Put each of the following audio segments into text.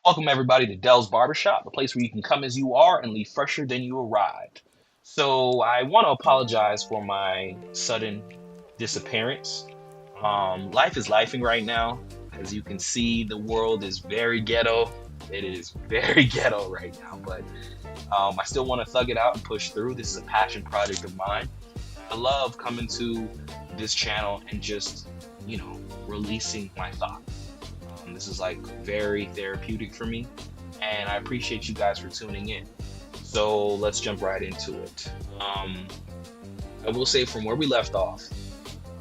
Welcome everybody to Dell's Barbershop, a place where you can come as you are and leave fresher than you arrived. So I want to apologize for my sudden disappearance. Life is lifing right now. As you can see, the world is very ghetto. It is very ghetto right now, but I still want to thug it out and push through. This is a passion project of mine. I love coming to this channel and just, releasing my thoughts. This is like very therapeutic for me, and I appreciate you guys for tuning in. So let's jump right into it. I will say from where we left off,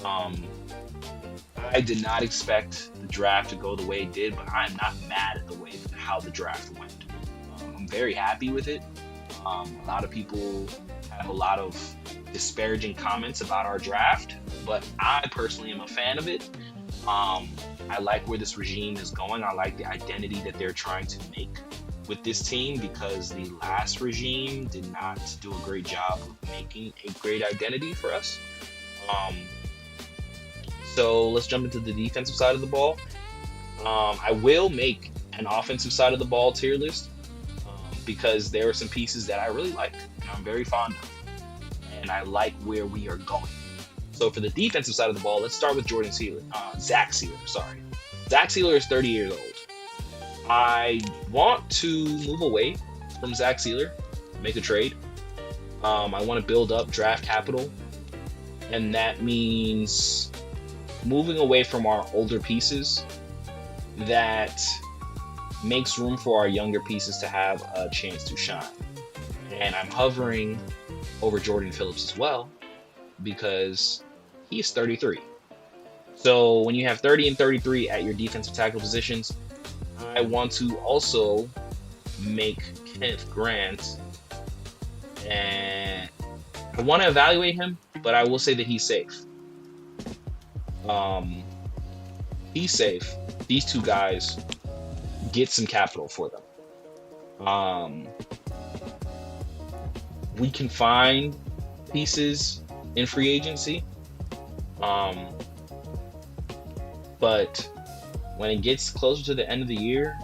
I did not expect the draft to go the way it did, but I'm not mad at the way how the draft went. I'm very happy with it. A lot of people have a lot of disparaging comments about our draft, but I personally am a fan of it. I like where this regime is going. I like the identity that they're trying to make with this team, because the last regime did not do a great job of making a great identity for us. So let's jump into the defensive side of the ball. I will make an offensive side of the ball tier list because there are some pieces that I really like and I'm very fond of, and I like where we are going. So for the defensive side of the ball, let's start with Zach Sealer. Zach Sealer is 30 years old. I want to move away from Zach Sealer, make a trade. I want to build up draft capital, and that means moving away from our older pieces that makes room for our younger pieces to have a chance to shine. And I'm hovering over Jordan Phillips as well, because he's 33. So when you have 30 and 33 at your defensive tackle positions, I want to also make Kenneth Grant, and I want to evaluate him, but I will say that he's safe. He's safe. These two guys get some capital for them. We can find pieces in free agency, but when it gets closer to the end of the year,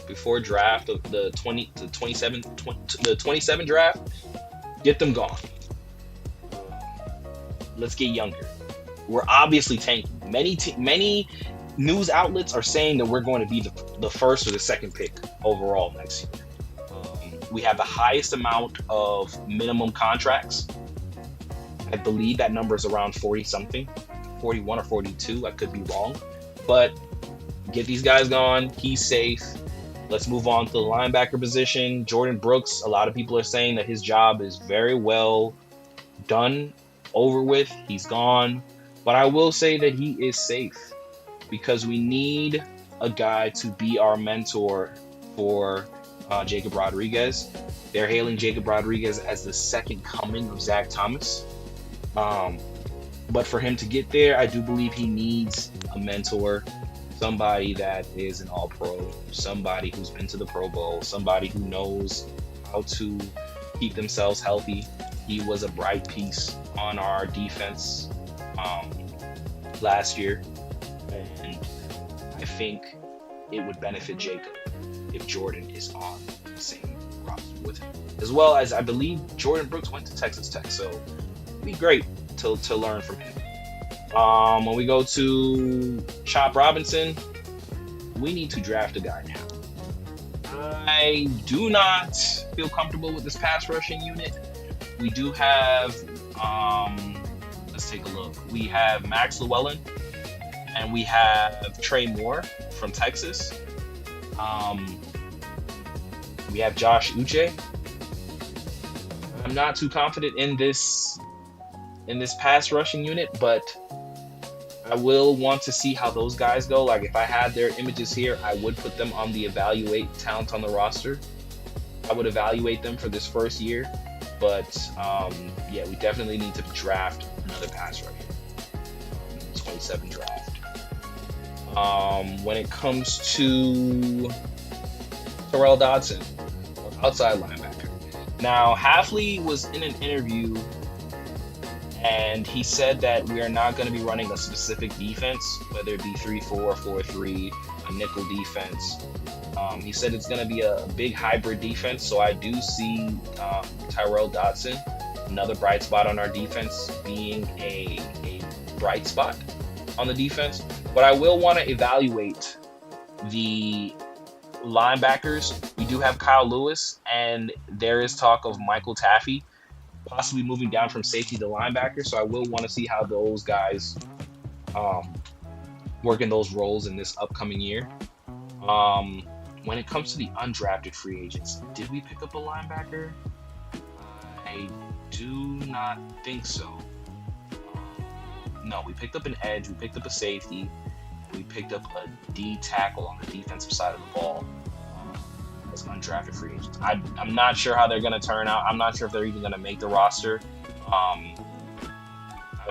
before draft of the 27 draft, get them gone. Let's get younger. We're obviously tanking. Many news outlets are saying that we're going to be the first or the second pick overall next year. We have the highest amount of minimum contracts. I believe that number is around 40 something, 41 or 42. I could be wrong, but get these guys gone. He's safe. Let's move on to the linebacker position. Jordan Brooks, a lot of people are saying that his job is very well done, over with. He's gone. But I will say that he is safe, because we need a guy to be our mentor for Jacob Rodriguez. They're hailing Jacob Rodriguez as the second coming of Zach Thomas. But for him to get there, I do believe he needs a mentor, somebody that is an all-pro, somebody who's been to the Pro Bowl, somebody who knows how to keep themselves healthy. He was a bright piece on our defense last year, and I think it would benefit Jacob if Jordan is on the same roster with him. As well as, I believe Jordan Brooks went to Texas Tech, so it'd be great to learn from him. When we go to Chop Robinson, we need to draft a guy now. I do not feel comfortable with this pass rushing unit. We do have, let's take a look. We have Max Llewellyn, and we have Trey Moore from Texas. We have Josh Uche. I'm not too confident in this pass rushing unit, but I will want to see how those guys go. Like, if I had their images here, I would put them on the evaluate talent on the roster. I would evaluate them for this first year. But yeah, we definitely need to draft another pass rusher. 27 draft. When it comes to Terrell Dodson, outside linebacker. Now, Hafley was in an interview and he said that we are not going to be running a specific defense, whether it be 3-4, 4-3. a nickel defense. He said it's going to be a big hybrid defense, so I do see Tyrell Dodson, another bright spot on our defense, being a bright spot on the defense. But I will want to evaluate the linebackers. We do have Kyle Lewis, and there is talk of Michael Taffy possibly moving down from safety to linebacker. So I will want to see how those guys work in those roles in this upcoming year. When it comes to the undrafted free agents, did we pick up a linebacker? I do not think so. No, we picked up an edge, we picked up a safety, we picked up a D tackle on the defensive side of the ball as undrafted free agents. I'm not sure how they're going to turn out. I'm not sure if they're even going to make the roster. I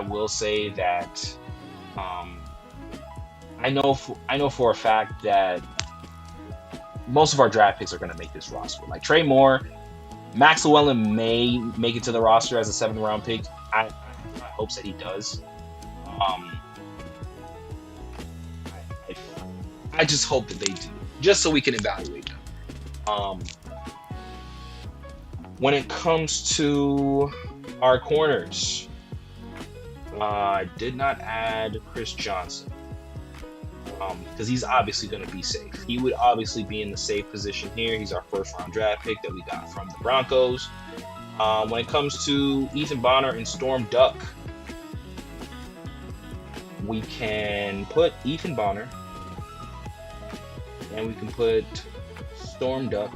will say that I know for a fact that most of our draft picks are going to make this roster. Like Trey Moore, Max Llewellyn may make it to the roster as a 7th round pick. I hope that he does. I just hope that they do, just so we can evaluate them. When it comes to our corners, I did not add Chris Johnson because he's obviously going to be safe. He would obviously be in the safe position here. He's our 1st round draft pick that we got from the Broncos. When it comes to Ethan Bonner and Storm Duck, we can put Ethan Bonner and we can put Storm Duck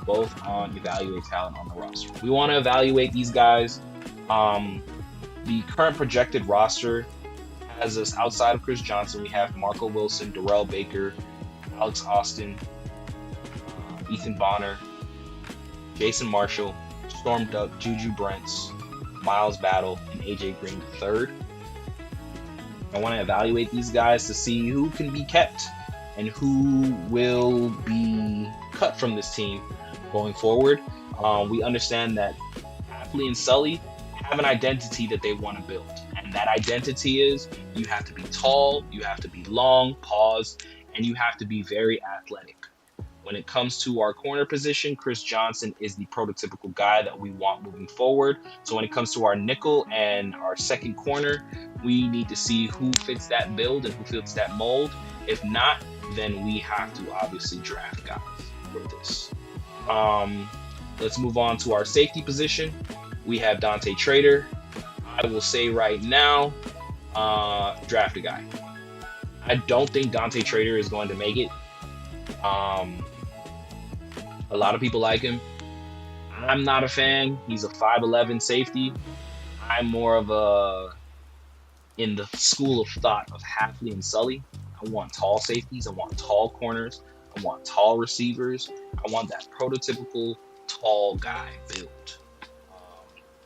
both on evaluate talent on the roster. We want to evaluate these guys. The current projected roster has us outside of Chris Johnson. We have Marco Wilson, Darrell Baker, Alex Austin, Ethan Bonner, Jason Marshall, Storm Duck, Juju Brents, Miles Battle, and AJ Green III. I want to evaluate these guys to see who can be kept and who will be cut from this team going forward. We understand that Hafley and Sully have an identity that they want to build. And that identity is you have to be tall, you have to be long, and you have to be very athletic. When it comes to our corner position, Chris Johnson is the prototypical guy that we want moving forward. So when it comes to our nickel and our second corner, we need to see who fits that build and who fits that mold. If not, then we have to obviously draft guys for this. Let's move on to our safety position. We have Dante Trader. I will say right now, draft a guy. I don't think Dante Trader is going to make it. A lot of people like him. I'm not a fan. He's a 5'11 safety. I'm more of a in the school of thought of Hafley and Sully. I want tall safeties. I want tall corners. I want tall receivers. I want that prototypical tall guy build.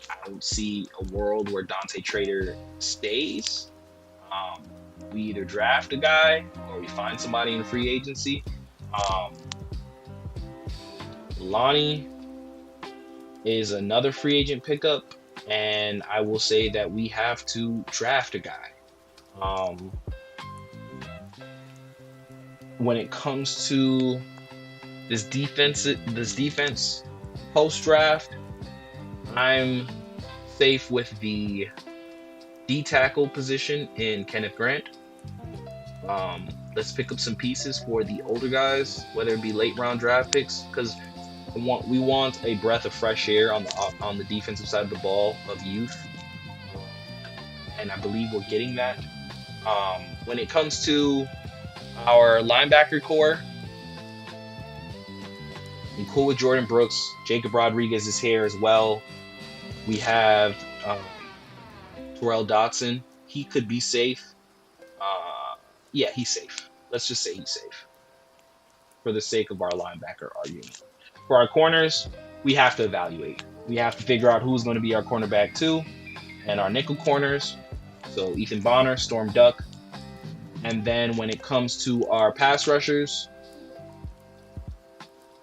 I don't see a world where Dante Trader stays. We either draft a guy or we find somebody in free agency. Lonnie is another free agent pickup, and I will say that we have to draft a guy. When it comes to this defense post-draft, I'm safe with the D tackle position in Kenneth Grant. Let's pick up some pieces for the older guys, whether it be late round draft picks, because we want a breath of fresh air on the defensive side of the ball of youth, and I believe we're getting that. When it comes to our linebacker core, I'm cool with Jordan Brooks. Jacob Rodriguez is here as well. We have Terrell Dodson. He could be safe. Yeah, he's safe. Let's just say he's safe for the sake of our linebacker argument. For our corners, we have to evaluate. We have to figure out who's going to be our cornerback 2 and our nickel corners. So Ethan Bonner, Storm Duck. And then when it comes to our pass rushers,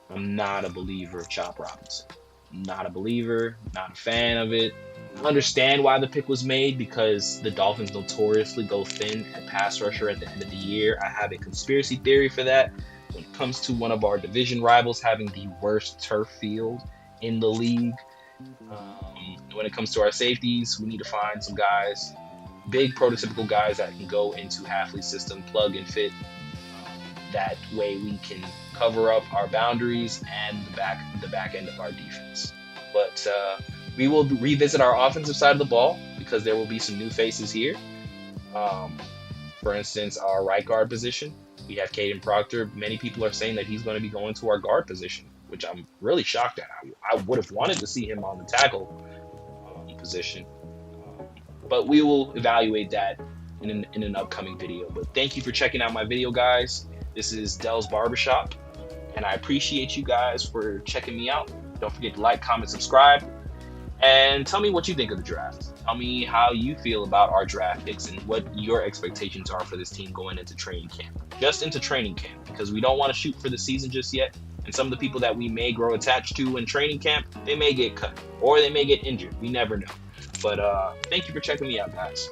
I'm not a believer of Chop Robinson. Not a believer, not a fan of it. I understand why the pick was made because the Dolphins notoriously go thin at pass rusher at the end of the year. I have a conspiracy theory for that. When it comes to one of our division rivals having the worst turf field in the league, when it comes to our safeties, we need to find some guys, big prototypical guys that can go into Halfley's system, plug and fit. That way we can cover up our boundaries and the back end of our defense. But we will revisit our offensive side of the ball because there will be some new faces here. For instance, our right guard position, we have Caden Proctor. Many people are saying that he's going to be going to our guard position, which I'm really shocked at. I would have wanted to see him on the tackle position, but we will evaluate that in an upcoming video. But thank you for checking out my video, guys. This is Dell's Barbershop, and I appreciate you guys for checking me out. Don't forget to like, comment, subscribe, and tell me what you think of the draft. Tell me how you feel about our draft picks and what your expectations are for this team going into training camp. Just into training camp, because we don't want to shoot for the season just yet. And some of the people that we may grow attached to in training camp, they may get cut or they may get injured. We never know. But thank you for checking me out, guys.